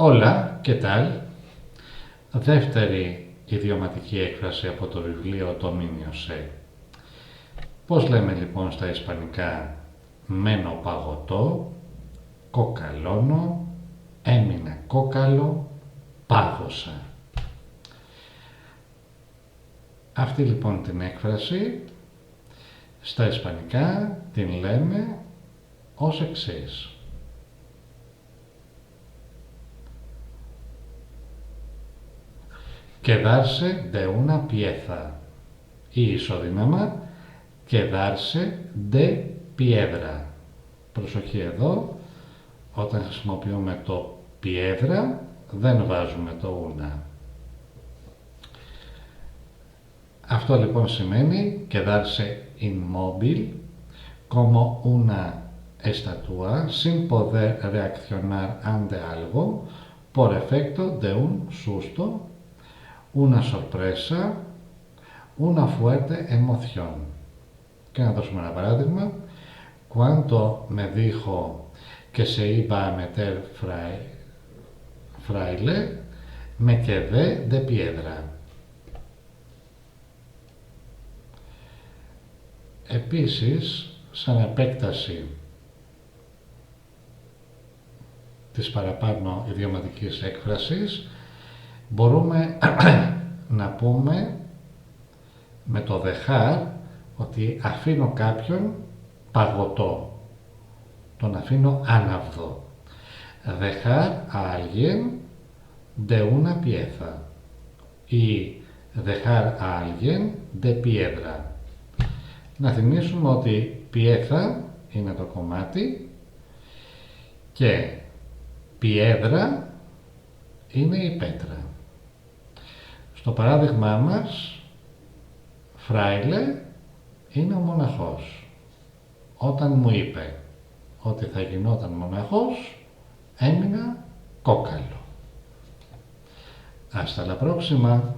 Hola, ¿qué tal? Δεύτερη ιδιωματική έκφραση από το βιβλίο Dominio Se. Πώς λέμε λοιπόν στα ισπανικά μένω παγωτό, κοκαλώνω, έμεινα κόκαλο, πάγωσα. Αυτή λοιπόν την έκφραση στα ισπανικά την λέμε ως εξής. Quedarse de una pieza ή ισοδύναμα quedarse de piedra. Προσοχή εδώ, όταν χρησιμοποιούμε το piedra δεν βάζουμε το una. Αυτό λοιπόν σημαίνει quedarse inmóvil como una estatua sin poder reaccionar ante algo por efecto de un susto, una sorpresa, una fuerte emoción. Και να δώσουμε ένα παράδειγμα. Cuando me dijo que se iba a meter fraile, me quedé de piedra. Επίσης, σαν επέκταση της παραπάνω ιδιωματικής έκφρασης, μπορούμε να πούμε με το dejar ότι αφήνω κάποιον παγωτό, τον αφήνω άναυδο. Dejar a alguien de una pieza ή dejar a alguien de piedra. Να θυμίσουμε ότι pieza είναι το κομμάτι και piedra είναι η πέτρα. Στο παράδειγμά μας, φράιλε είναι ο μοναχός. Όταν μου είπε ότι θα γινόταν μοναχός, έμεινα κόκαλο. Hasta la próxima.